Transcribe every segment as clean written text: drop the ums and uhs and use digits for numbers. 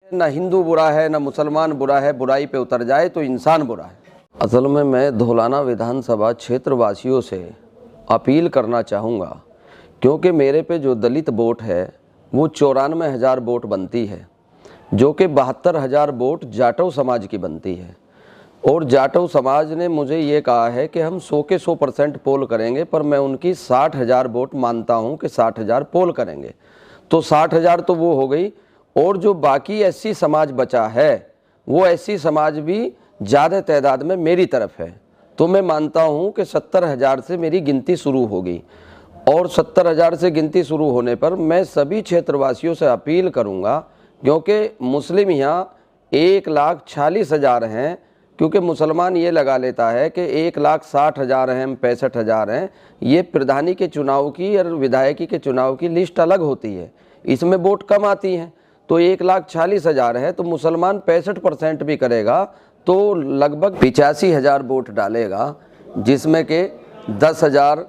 ना हिंदू बुरा है ना मुसलमान बुरा है, बुराई पे उतर जाए तो इंसान बुरा है। असल में मैं धौलाना विधानसभा क्षेत्र वासियों से अपील करना चाहूँगा, क्योंकि मेरे पे जो दलित वोट है वो 94,000 वोट बनती है, जो कि 72,000 वोट जाटव समाज की बनती है। और जाटव समाज ने मुझे ये कहा है कि हम 100 के 100% पोल करेंगे, पर मैं उनकी 60,000 वोट मानता हूँ कि 60,000 पोल करेंगे। तो 60,000 तो वो हो गई, और जो बाकी एससी समाज बचा है वो एससी समाज भी ज़्यादा तादाद में मेरी तरफ है। तो मैं मानता हूँ कि 70,000 से मेरी गिनती शुरू होगी, और 70,000 से गिनती शुरू होने पर मैं सभी क्षेत्रवासियों से अपील करूँगा, क्योंकि मुस्लिम यहाँ 1,40,000 हैं, क्योंकि मुसलमान ये लगा लेता है कि 1,60,000 हैं, 65,000 हैं। ये प्रधानी के चुनाव की और विधायकी के चुनाव की लिस्ट अलग होती है, इसमें वोट कम आती हैं। तो 1,40,000 है, तो मुसलमान 65% भी करेगा तो लगभग 85,000 वोट डालेगा, जिसमें के 10,000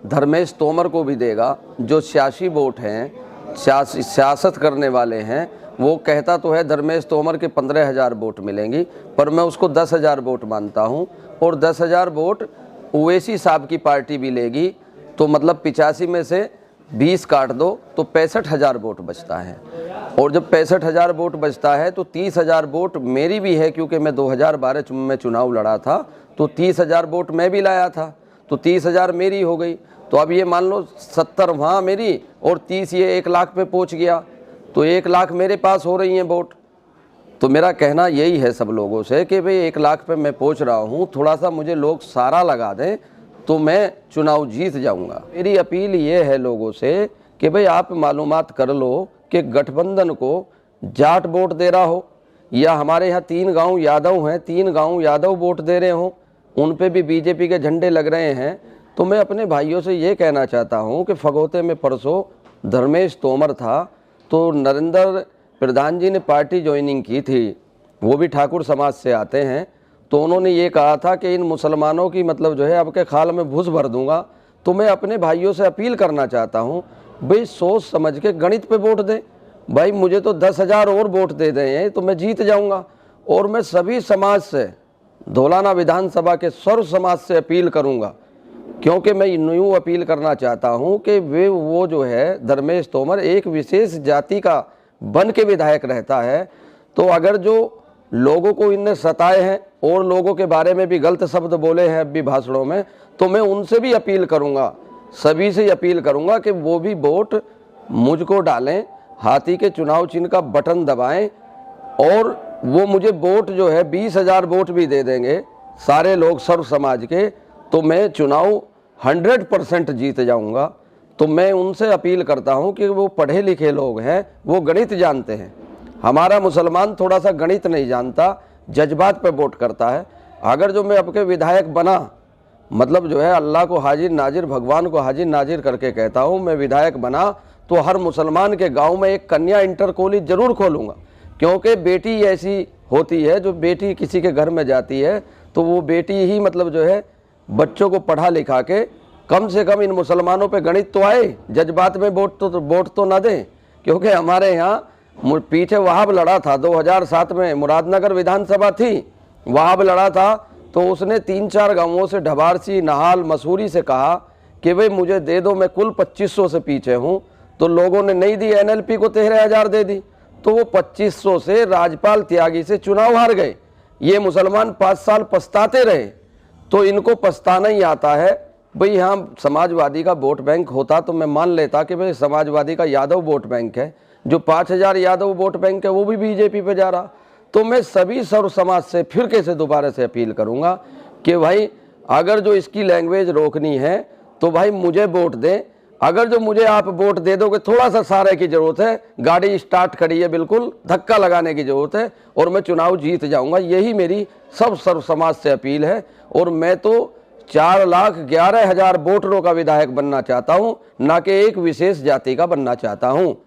धर्मेश तोमर को भी देगा, जो सियासी वोट हैं, सियासत करने वाले हैं। वो कहता तो है धर्मेश तोमर के 15,000 वोट मिलेंगी, पर मैं उसको 10,000 वोट मानता हूँ। और 10,000 वोट ओवैसी साहब की पार्टी भी लेगी, तो मतलब 85 में से 20 काट दो तो 65,000 वोट बचता है। और जब 65,000 वोट बचता है तो 30,000 वोट मेरी भी है, क्योंकि मैं 2012 में चुनाव लड़ा था, तो 30,000 वोट मैं भी लाया था, तो 30,000 मेरी हो गई। तो अब ये मान लो 70 वहाँ मेरी और 30 ये 1 लाख पे पहुँच गया, तो 1 लाख मेरे पास हो रही हैं वोट। तो मेरा कहना यही है सब लोगों से कि भाई 1 लाख पे मैं पहुँच रहा हूँ, थोड़ा सा मुझे लोग सारा लगा दें तो मैं चुनाव जीत जाऊंगा। मेरी अपील ये है लोगों से कि भाई आप मालूमात कर लो कि गठबंधन को जाट वोट दे रहा हो, या हमारे यहाँ 3 गांव यादव हैं, 3 गांव यादव वोट दे रहे हो, उन पे भी बीजेपी के झंडे लग रहे हैं। तो मैं अपने भाइयों से ये कहना चाहता हूँ कि फगोते में परसों धर्मेश तोमर था, तो नरेंद्र प्रधान जी ने पार्टी ज्वाइनिंग की थी, वो भी ठाकुर समाज से आते हैं। तो उन्होंने ये कहा था कि इन मुसलमानों की मतलब जो है आपके खाल में भूस भर दूंगा। तो मैं अपने भाइयों से अपील करना चाहता हूँ, भाई सोच समझ के गणित पे वोट दें। भाई मुझे तो 10,000 और वोट दे दें तो मैं जीत जाऊंगा। और मैं सभी समाज से, धौलाना विधानसभा के सर्व समाज से अपील करूंगा, क्योंकि मैं यूँ अपील करना चाहता हूँ कि वो जो है धर्मेश तोमर एक विशेष जाति का बन के विधायक रहता है। तो अगर जो लोगों को इनने सताए हैं और लोगों के बारे में भी गलत शब्द बोले हैं अभी भाषणों में, तो मैं उनसे भी अपील करूंगा, सभी से अपील करूंगा कि वो भी वोट मुझको डालें, हाथी के चुनाव चिन्ह का बटन दबाएं, और वो मुझे वोट जो है 20,000 वोट भी दे देंगे सारे लोग सर्व समाज के, तो मैं चुनाव 100% जीत जाऊंगा। तो मैं उनसे अपील करता हूं कि वो पढ़े लिखे लोग हैं, वो गणित जानते हैं। हमारा मुसलमान थोड़ा सा गणित नहीं जानता, जज्बात पे वोट करता है। अगर जो मैं आपके विधायक बना, मतलब जो है अल्लाह को हाजिर नाजिर, भगवान को हाजिर नाजिर करके कहता हूँ, मैं विधायक बना तो हर मुसलमान के गांव में एक कन्या इंटर कॉलेज जरूर खोलूँगा। क्योंकि बेटी ऐसी होती है, जो बेटी किसी के घर में जाती है तो वो बेटी ही मतलब जो है बच्चों को पढ़ा लिखा के कम से कम इन मुसलमानों पे गणित तो आए, जज्बात में वोट तो ना दें। क्योंकि हमारे यहाँ पीछे वहाब लड़ा था 2007 में, मुरादनगर विधानसभा थी, वहाब लड़ा था, तो उसने 3-4 गांवों से, ढबारसी, नहाल, मसूरी से कहा कि भाई मुझे दे दो, मैं कुल 2500 से पीछे हूँ। तो लोगों ने नहीं दी, एनएलपी को 13,000 दे दी, तो वो 2500 से राजपाल त्यागी से चुनाव हार गए। ये मुसलमान 5 साल पछताते रहे। तो इनको पछताना ही आता है। भाई यहाँ समाजवादी का वोट बैंक होता तो मैं मान लेता कि भाई समाजवादी का यादव वोट बैंक है, जो 5,000 यादव वोट बैंक है वो भी बीजेपी पे जा रहा। तो मैं सभी सर्व समाज से फिर कैसे दोबारा से अपील करूंगा कि भाई अगर जो इसकी लैंग्वेज रोकनी है तो भाई मुझे वोट दें। अगर जो मुझे आप वोट दे दोगे, थोड़ा सा सहारे की जरूरत है, गाड़ी स्टार्ट खड़ी है, बिल्कुल धक्का लगाने की जरूरत है, और मैं चुनाव जीत जाऊंगा। यही मेरी सब सर्व समाज से अपील है। और मैं तो 4,11,000 वोटरों का विधायक बनना चाहता हूं, ना कि एक विशेष जाति का बनना चाहता हूं।